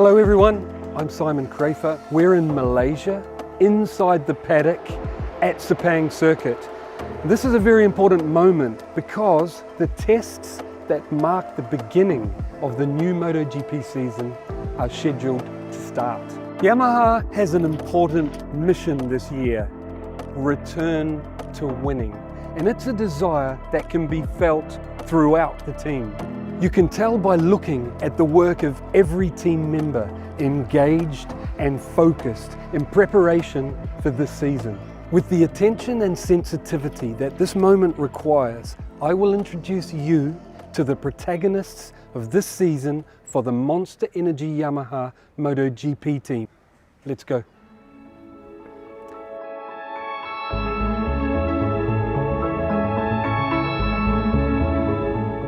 Hello everyone, I'm Simon Crafer. We're in Malaysia, inside the paddock at Sepang Circuit. This is a very important moment because the tests that mark the beginning of the new MotoGP season are scheduled to start. Yamaha has an important mission this year: return to winning. And it's a desire that can be felt throughout the team. You can tell by looking at the work of every team member, engaged and focused in preparation for this season. With the attention and sensitivity that this moment requires, I will introduce you to the protagonists of this season for the Monster Energy Yamaha MotoGP team. Let's go.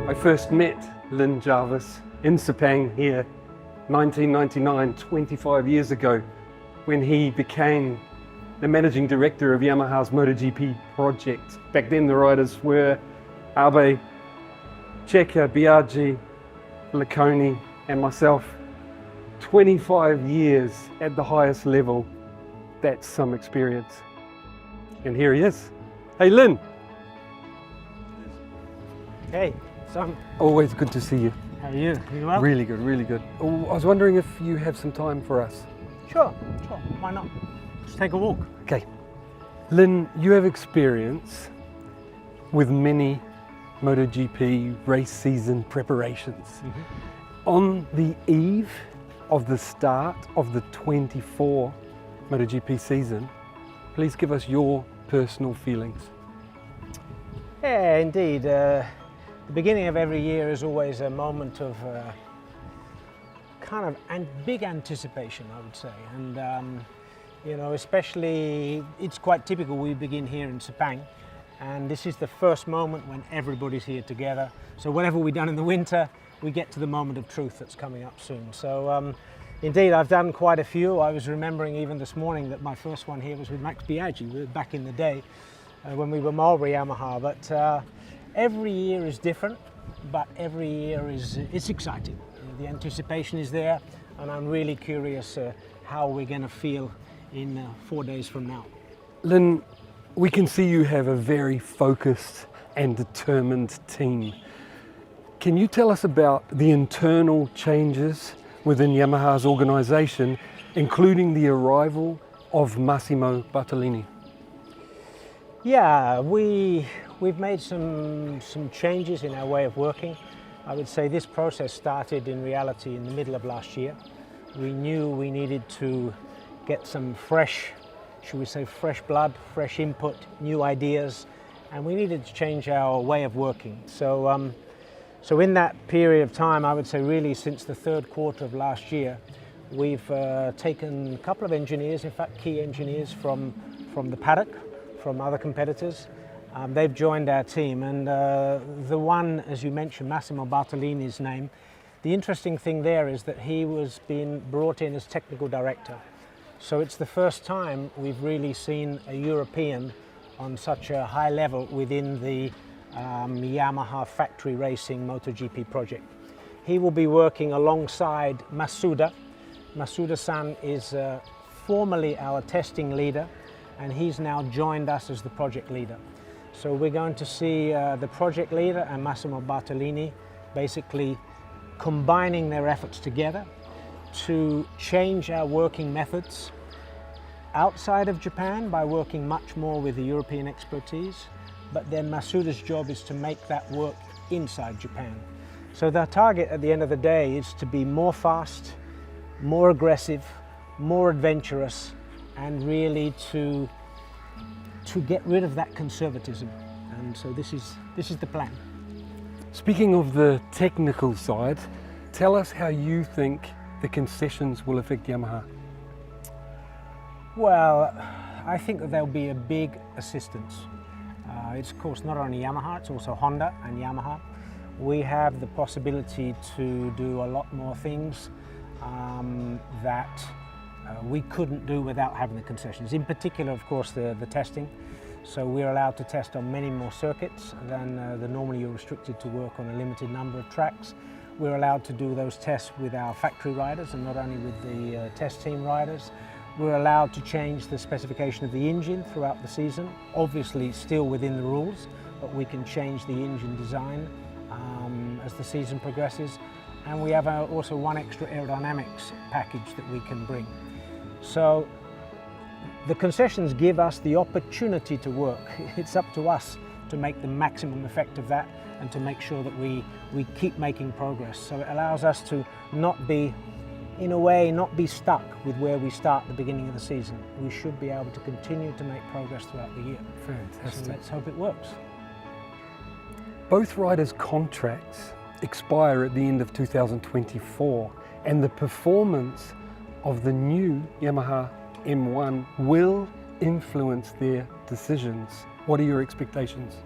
I first met Lynn Jarvis in Sepang here, 1999, 25 years ago, when he became the managing director of Yamaha's MotoGP project. Back then the riders were Abe, Checa, Biaggi, Laconi and myself. 25 years at the highest level, that's some experience. And here he is. Hey Lynn. Hey, Sam. Always good to see you. How are you? You well? Really good, really good. Oh, I was wondering if you have some time for us. Sure, why not? Let's take a walk. Okay. Lynn, you have experience with many MotoGP race season preparations. On the eve of the start of the 24 MotoGP season, please give us your personal feelings. Yeah, indeed. The beginning of every year is always a moment of big anticipation, I would say. And you know, especially, it's quite typical we begin here in Sepang, and this is the first moment when everybody's here together. So whatever we've done in the winter, we get to the moment of truth that's coming up soon. So indeed, I've done quite a few. I was remembering even this morning that my first one here was with Max Biaggi back in the day when we were Marlboro Yamaha. But every year is different, but every year it's exciting. The anticipation is there, and I'm really curious how we're going to feel in 4 days from now. Lynn, we can see you have a very focused and determined team. Can you tell us about the internal changes within Yamaha's organisation, including the arrival of Massimo Bartolini? Yeah, we've made some changes in our way of working. I would say this process started in reality in the middle of last year. We knew we needed to get some fresh, should we say, fresh blood, fresh input, new ideas, and we needed to change our way of working. So in that period of time, I would say really since the third quarter of last year, we've taken a couple of engineers, in fact key engineers from the paddock, from other competitors. They've joined our team, and the one, as you mentioned, Massimo Bartolini's name, the interesting thing there is that he was being brought in as technical director. So it's the first time we've really seen a European on such a high level within the Yamaha factory racing MotoGP project. He will be working alongside Masuda. Masuda-san is formerly our testing leader, and he's now joined us as the project leader. So we're going to see the project leader and Massimo Bartolini basically combining their efforts together to change our working methods outside of Japan by working much more with the European expertise, but then Masuda's job is to make that work inside Japan. So the target at the end of the day is to be more fast, more aggressive, more adventurous, and really to get rid of that conservatism. And so this is the plan. Speaking of the technical side, tell us how you think the concessions will affect Yamaha. Well, I think that there'll be a big assistance. It's of course not only Yamaha, it's also Honda and Yamaha. We have the possibility to do a lot more things that we couldn't do without having the concessions. In particular, of course, the testing. So we're allowed to test on many more circuits than normally you're restricted to work on a limited number of tracks. we're allowed to do those tests with our factory riders and not only with the test team riders. We're allowed to change the specification of the engine throughout the season, obviously still within the rules, but we can change the engine design as the season progresses. And we have also one extra aerodynamics package that we can bring. So the concessions give us the opportunity to work. It's up to us to make the maximum effect of that and to make sure that we keep making progress. So it allows us to not be, in a way, not be stuck with where we start at the beginning of the season. We should be able to continue to make progress throughout the year. Fantastic. So let's hope it works. Both riders' contracts expire at the end of 2024, and the performance of the new Yamaha M1 will influence their decisions. What are your expectations?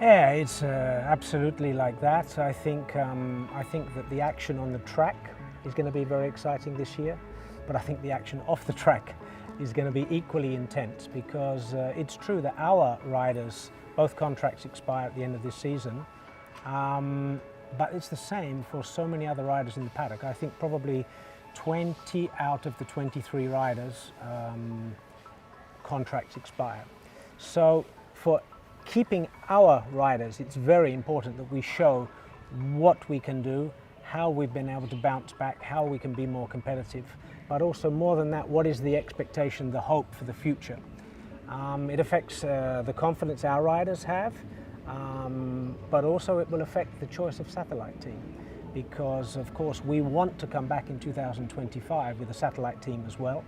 Yeah, it's absolutely like that. I think that the action on the track is going to be very exciting this year, but I think the action off the track is going to be equally intense, because it's true that our riders, both contracts expire at the end of this season, but it's the same for so many other riders in the paddock. I think probably 20 out of the 23 riders contracts expire. So for keeping our riders, it's very important that we show what we can do, how we've been able to bounce back, how we can be more competitive, but also more than that, what is the expectation, the hope for the future. It affects the confidence our riders have, but also it will affect the choice of satellite team, because of course we want to come back in 2025 with a satellite team as well,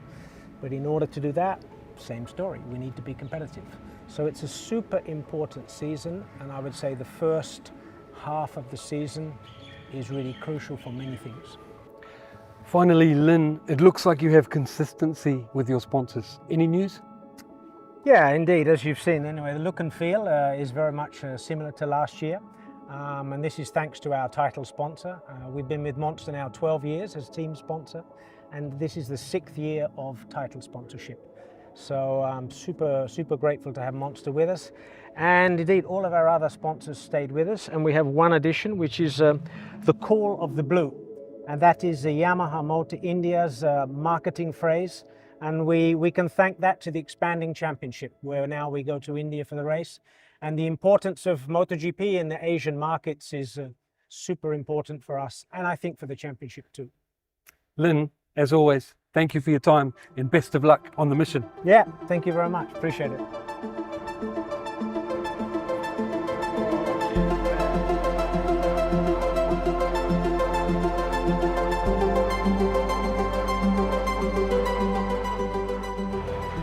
but in order to do that, same story, we need to be competitive. So it's a super important season, and I would say the first half of the season is really crucial for many things. Finally, Lynn, it looks like you have consistency with your sponsors. Any news? Yeah, indeed, as you've seen anyway, the look and feel is very much similar to last year, and this is thanks to our title sponsor. We've been with Monster now 12 years as team sponsor, and this is the 6th year of title sponsorship. So I'm super grateful to have Monster with us, and indeed all of our other sponsors stayed with us, and we have one addition, which is the Call of the Blue, and that is Yamaha Motor India's marketing phrase, and we can thank that to the expanding championship, where now we go to India for the race, and the importance of MotoGP in the Asian markets is super important for us, and I think for the championship too. Lynn, as always, thank you for your time and best of luck on the mission. Yeah, thank you very much. Appreciate it.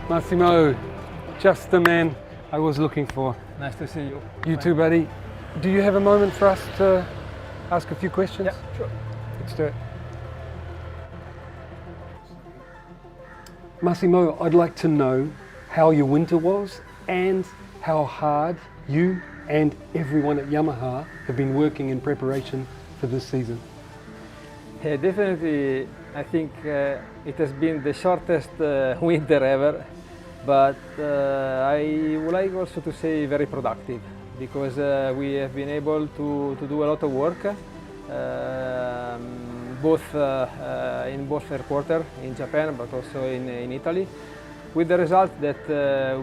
Massimo, just the man I was looking for. Nice to see you. You too, buddy. Do you have a moment for us to ask a few questions? Yeah, sure. Let's do it. Massimo, I'd like to know how your winter was and how hard you and everyone at Yamaha have been working in preparation for this season. Yeah, definitely, I think it has been the shortest winter ever, but I would like also to say very productive, because we have been able to do a lot of work, in both headquarters in Japan, but also in Italy, with the result that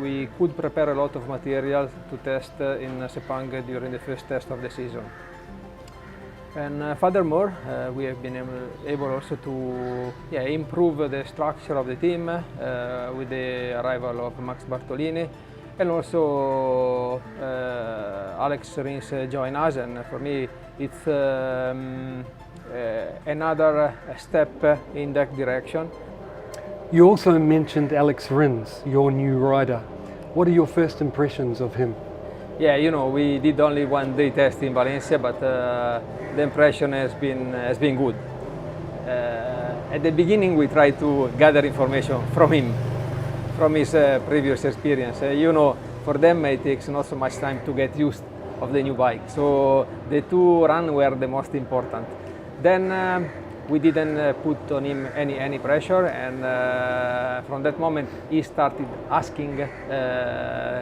we could prepare a lot of material to test in Sepang during the first test of the season. And furthermore, we have been able also to improve the structure of the team with the arrival of Max Bartolini, and also Alex Rins joined us, and for me it's another step in that direction. You also mentioned Alex Rins, your new rider. What are your first impressions of him? Yeah, you know, we did only one day test in Valencia, but the impression has been good. At the beginning, we tried to gather information from him, from his previous experience. You know, for them it takes not so much time to get used of the new bike. So the 2 runs were the most important. Then we didn't put on him any pressure, and from that moment he started asking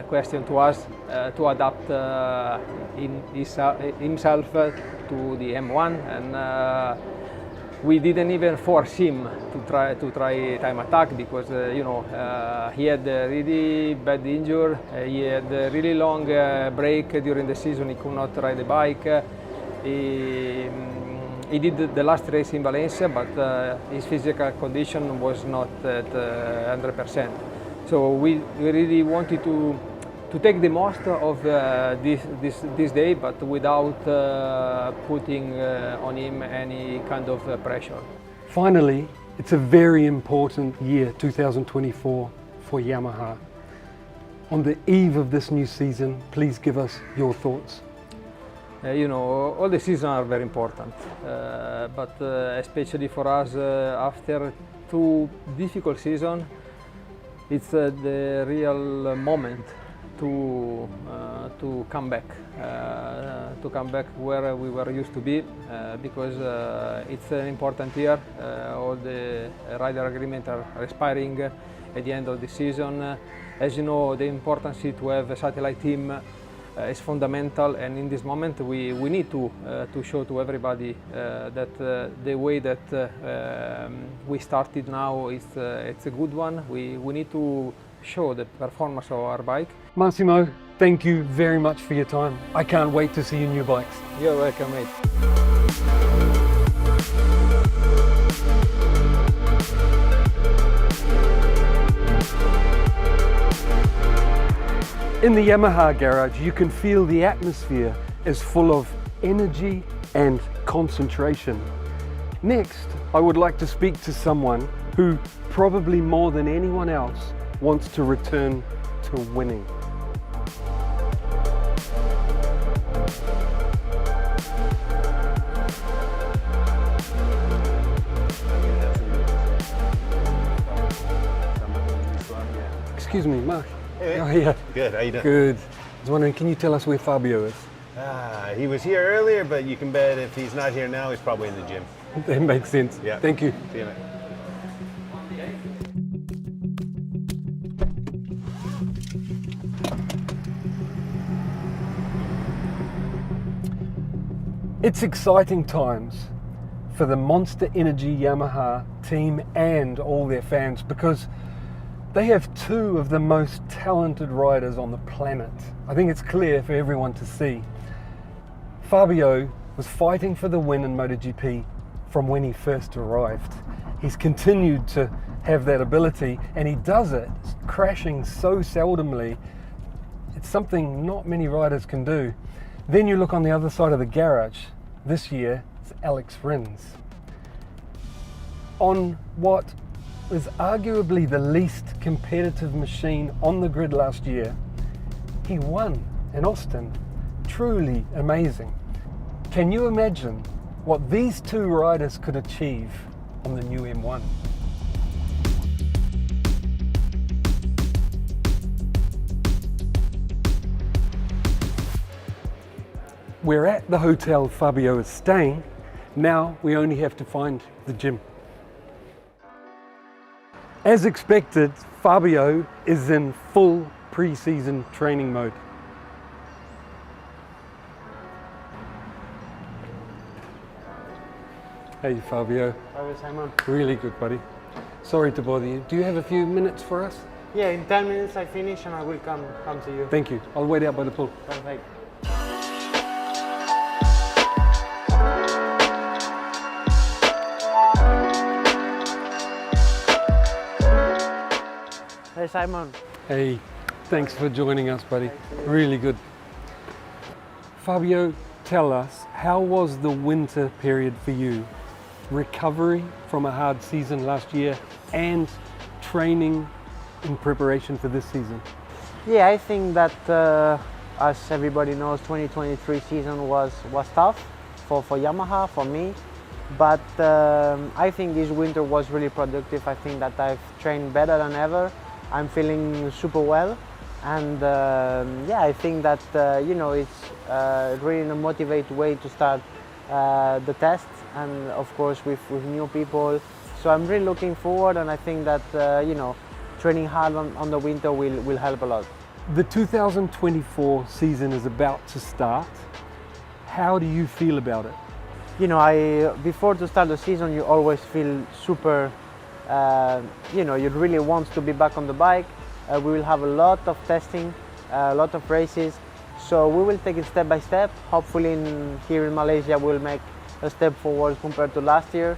questions to us to adapt himself to the M1, and we didn't even force him to try time attack, because he had a really bad injury. He had a really long break during the season. He could not ride the bike. He did the last race in Valencia, but his physical condition was not at 100%. So we really wanted to take the most of this day, but without putting on him any kind of pressure. Finally, it's a very important year, 2024, for Yamaha. On the eve of this new season, please give us your thoughts. All the seasons are very important, but especially for us after 2 difficult seasons, it's the real moment to come back, where we were used to be, because it's an important year. All the rider agreements are expiring at the end of the season. As you know, the importance to have a satellite team is fundamental, and in this moment we need to show to everybody that the way that we started now it's a good one. We need to show the performance of our bike. Massimo, thank you very much for your time. I can't wait to see your new bikes. You're welcome, mate. In the Yamaha garage, you can feel the atmosphere is full of energy and concentration. Next, I would like to speak to someone who, probably more than anyone else, wants to return to winning. Excuse me, Mark. Hey, oh, yeah. Good, how you doing? Good. I was wondering, can you tell us where Fabio is? He was here earlier, but you can bet if he's not here now, he's probably in the gym. That makes sense. Yeah. Thank you. See you, mate. It's exciting times for the Monster Energy Yamaha team and all their fans, because they have 2 of the most talented riders on the planet. I think it's clear for everyone to see. Fabio was fighting for the win in MotoGP from when he first arrived. He's continued to have that ability, and he does it crashing so seldomly. It's something not many riders can do. Then you look on the other side of the garage. This year, it's Alex Rins. On what is arguably the least competitive machine on the grid last year, he won in Austin. Truly amazing. Can you imagine what these 2 riders could achieve on the new M1? We're at the hotel Fabio is staying. Now we only have to find the gym. As expected, Fabio is in full pre-season training mode. Hey Fabio. Hi Simon. Really good, buddy. Sorry to bother you. Do you have a few minutes for us? Yeah, in 10 minutes I finish and I will come to you. Thank you. I'll wait out by the pool. Perfect. Hey Simon. Hey, thanks for joining us, buddy. Really good. Fabio, tell us, how was the winter period for you? Recovery from a hard season last year and training in preparation for this season? Yeah, I think that as everybody knows, 2023 season was tough for Yamaha, for me. But I think this winter was really productive. I think that I've trained better than ever. I'm feeling super well, and yeah, I think that it's really a motivated way to start the test. and of course with new people. So I'm really looking forward, and I think that training hard on the winter will help a lot. The 2024 season is about to start. How do you feel about it? Before to start the season, you always feel super, you really want to be back on the bike. We will have a lot of testing, a lot of races. So we will take it step by step. Hopefully here in Malaysia we'll make a step forward compared to last year.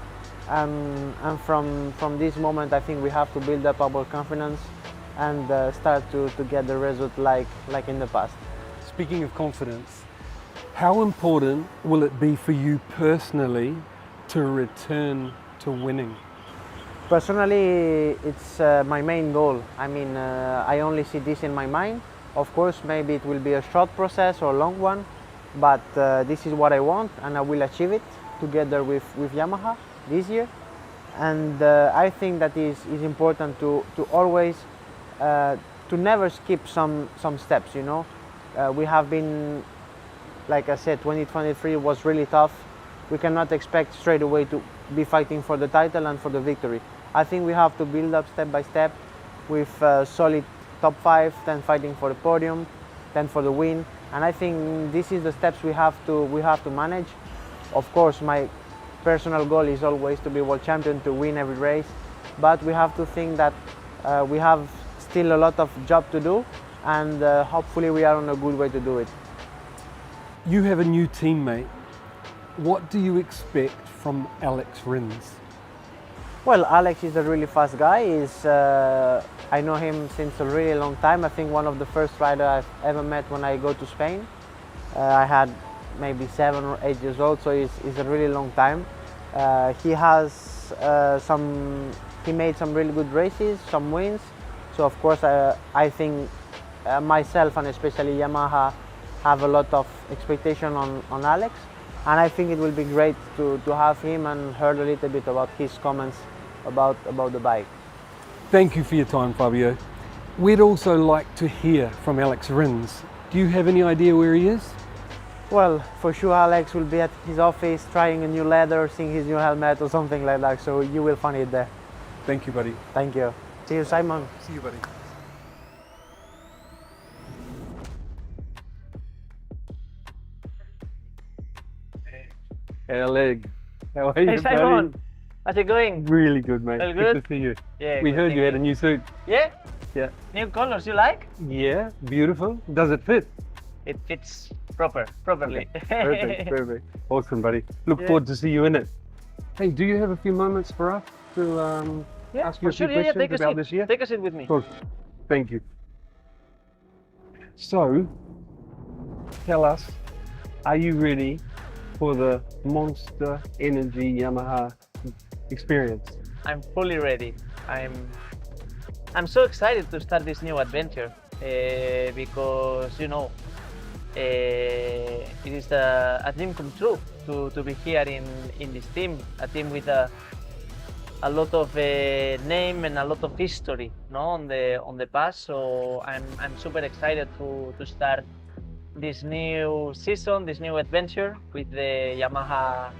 And from this moment I think we have to build up our confidence and start to get the result like in the past. Speaking of confidence, how important will it be for you personally to return to winning? Personally, it's my main goal. I mean, I only see this in my mind. Of course, maybe it will be a short process or a long one, but this is what I want, and I will achieve it together with Yamaha this year. And I think that is important to always, to never skip some steps, We have been, like I said, 2023 was really tough. We cannot expect straight away to be fighting for the title and for the victory. I think we have to build up step by step with solid top 5, then fighting for the podium, then for the win. And I think this is the steps we have to manage. Of course, my personal goal is always to be world champion, to win every race, but we have to think that we have still a lot of job to do, and hopefully we are on a good way to do it. You have a new teammate. What do you expect from Alex Rins? Well, Alex is a really fast guy. I know him since a really long time. I think one of the first riders I've ever met when I go to Spain. I had maybe 7 or 8 years old, so it's a really long time. He made some really good races, some wins. So of course I think myself and especially Yamaha have a lot of expectation on Alex. And I think it will be great to have him and heard a little bit about his comments about the bike. Thank you for your time, Fabio. We'd also like to hear from Alex Rins. Do you have any idea where he is? Well, for sure Alex will be at his office trying a new leather, seeing his new helmet or something like that, so you will find it there. Thank you, buddy. Thank you. See you, Simon. See you, buddy. Hey, Oleg. How are you, Hey buddy? Simon, how's it going? Really good, mate. All Good good? to see you. Yeah, We good, heard thank you had a new suit. Yeah? Yeah. New colors, you like? Yeah, beautiful. Does it fit? It fits properly. Perfect, perfect. Awesome, buddy. Look Yeah. forward to see you in it. Hey, do you have a few moments for us to Yeah, ask you for a few sure. Yeah, questions take a about seat. this year? Take a seat with me. Of course. Thank you. So, tell us, are you ready for the Monster Energy Yamaha experience? I'm fully ready. I'm so excited to start this new adventure because it is a dream come true to be here in this team, a team with a lot of name and a lot of history, on the past. So I'm super excited to start this new season, this new adventure with the Yamaha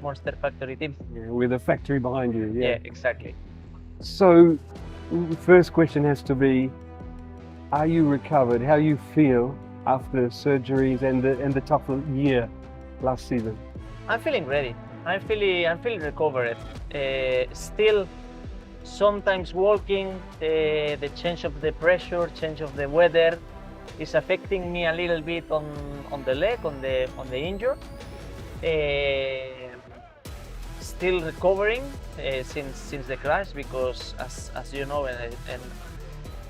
Monster Factory team. Yeah, with a factory behind you. Yeah, exactly. So, the first question has to be, are you recovered? How you feel after surgeries and the tough year last season? I'm feeling ready. I'm feeling recovered. Still, sometimes walking, the change of the pressure, change of the weather is affecting me a little bit on the leg, on the injury. Still recovering since the crash, because as you know and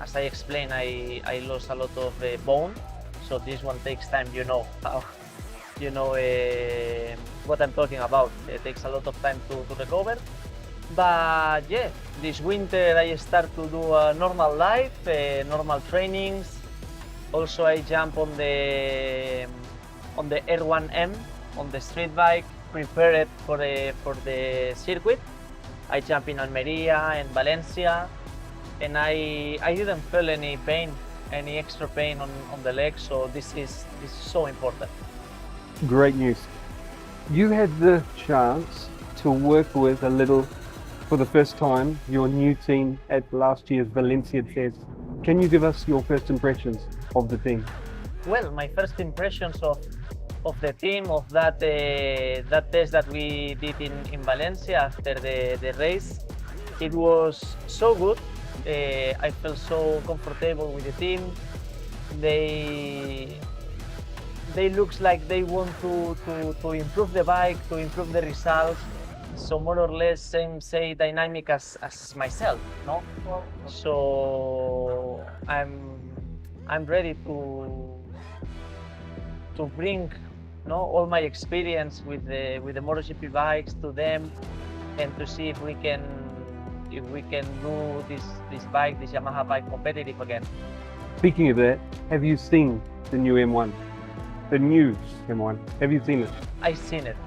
as I explained, I lost a lot of bone, so this one takes time. What I'm talking about. It takes a lot of time to recover. But yeah, this winter I start to do a normal life, normal trainings. Also I jump on the R1M, on the street bike, prepared for the circuit. I jump in Almeria and Valencia, and I didn't feel any pain, any extra pain on the leg. So this is so important. Great news. You had the chance to work with a little, for the first time, your new team at last year's Valencia test. Can you give us your first impressions of the team? Well, my first impressions of the team, of that that test that we did in Valencia after the race, it was so good. I felt so comfortable with the team. They looks like they want to improve the bike, to improve the results. So more or less same dynamic as myself, no? So I'm ready to bring, no, all my experience with the MotoGP bikes to them, and to see if we can do this Yamaha bike competitive again. Speaking of that, have you seen the new M1? The new M1. Have you seen it? I've seen it.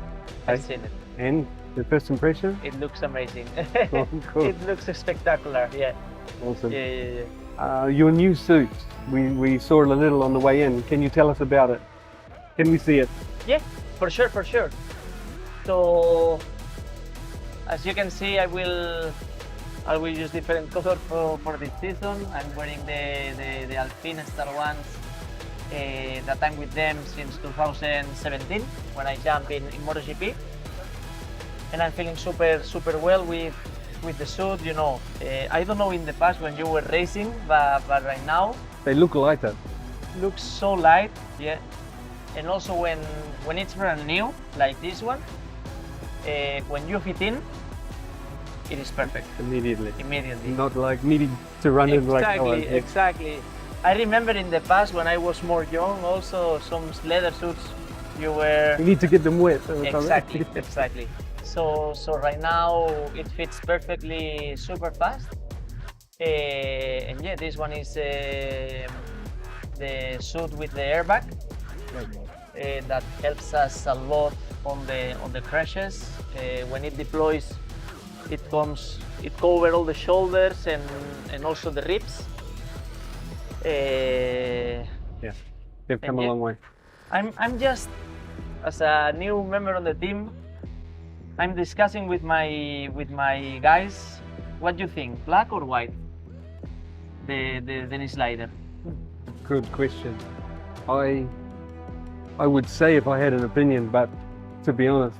Hey? I've seen it. And the first impression? It looks amazing. Oh, cool. It looks spectacular. Yeah. Awesome. Yeah. Your new suit, we saw it a little on the way in. Can you tell us about it? Can we see it? Yeah, for sure. So, as you can see, I will use different colors for this season. I'm wearing the Alpine Star ones that I'm with them since 2017 when I jumped in MotoGP, and I'm feeling super well with the suit. You know, I don't know in the past when you were racing, but right now They look lighter. looks so light. Yeah, and also when it's brand new like this one, when you fit in, it is perfect Immediately. immediately. Not like needing to run in like ours. Exactly. I remember in the past when I was more young, also some leather suits you were. You need to get them wet. Exactly. So right now it fits perfectly, super fast. And yeah, this one is the suit with the airbag that helps us a lot on the crashes. When it deploys, it covers all the shoulders and also the ribs. Yeah, they've come a long way. I'm just, as a new member of the team, I'm discussing with my guys. What do you think, black or white? The knee slider. Good question. I would say if I had an opinion, but to be honest,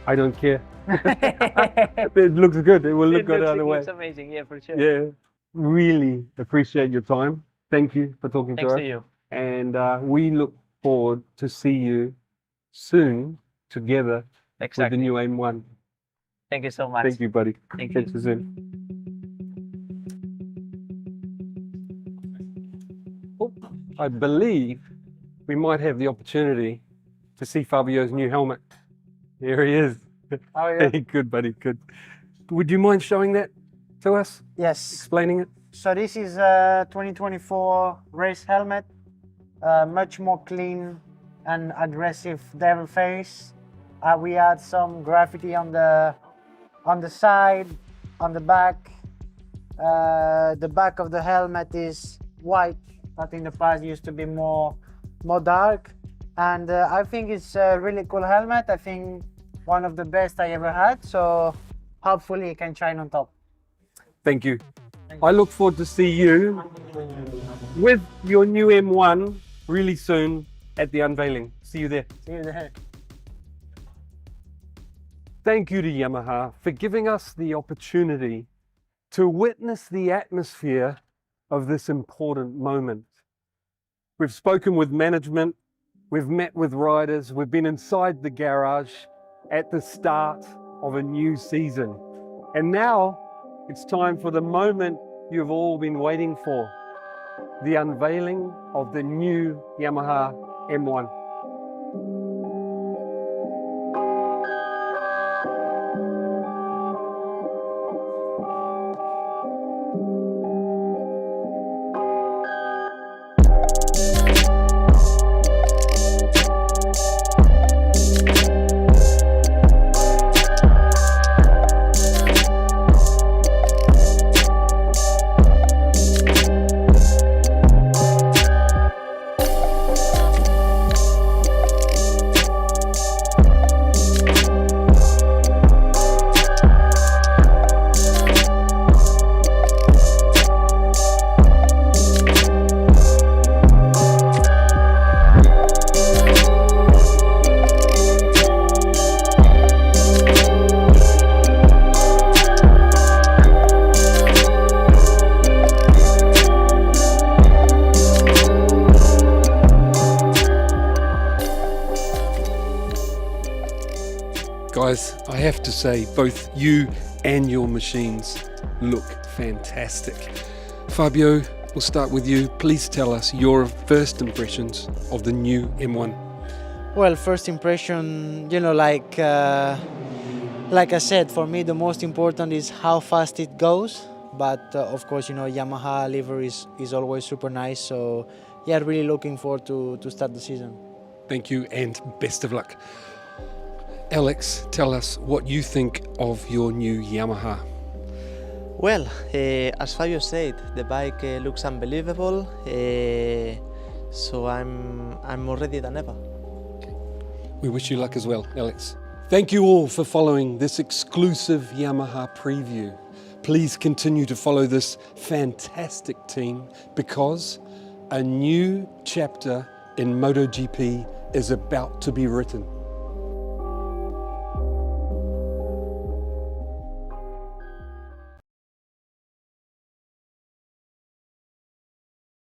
I don't care. It looks good. It will look good either way. It looks amazing, yeah, for sure. Yeah, really appreciate your time. Thank you for talking Thanks to us. to you. And we look forward to see you soon together with the Exactly. new M1. Thank you so much. Thank you, buddy. Thank Catch you. you soon. Oh, I believe we might have the opportunity to see Fabio's new helmet. Here he is. Oh yeah. Hey, good, buddy, good. Would you mind showing that to us? Yes. Explaining it? So this is a 2024 race helmet, much more clean and aggressive devil face. We add some graffiti on the side, on the back. The back of the helmet is white, that in the past used to be more dark. And I think it's a really cool helmet. I think one of the best I ever had. So hopefully it can shine on top. Thank you. I look forward to see you with your new M1 really soon at the unveiling. See you there. See you there. Thank you to Yamaha for giving us the opportunity to witness the atmosphere of this important moment. We've spoken with management, we've met with riders, we've been inside the garage at the start of a new season. And now it's time for the moment you've all been waiting for, the unveiling of the new Yamaha M1. have to say, both you and your machines look fantastic. Fabio, we'll start with you. Please tell us your first impressions of the new M1. Well, first impression, you know, like I said, for me the most important is how fast it goes. But of course, you know, Yamaha livery is always super nice. So yeah, really looking forward to start the season. Thank you and best of luck. Alex, tell us what you think of your new Yamaha. Well, as Fabio said, the bike looks unbelievable. So I'm more ready than ever. We wish you luck as well, Alex. Thank you all for following this exclusive Yamaha preview. Please continue to follow this fantastic team because a new chapter in MotoGP is about to be written.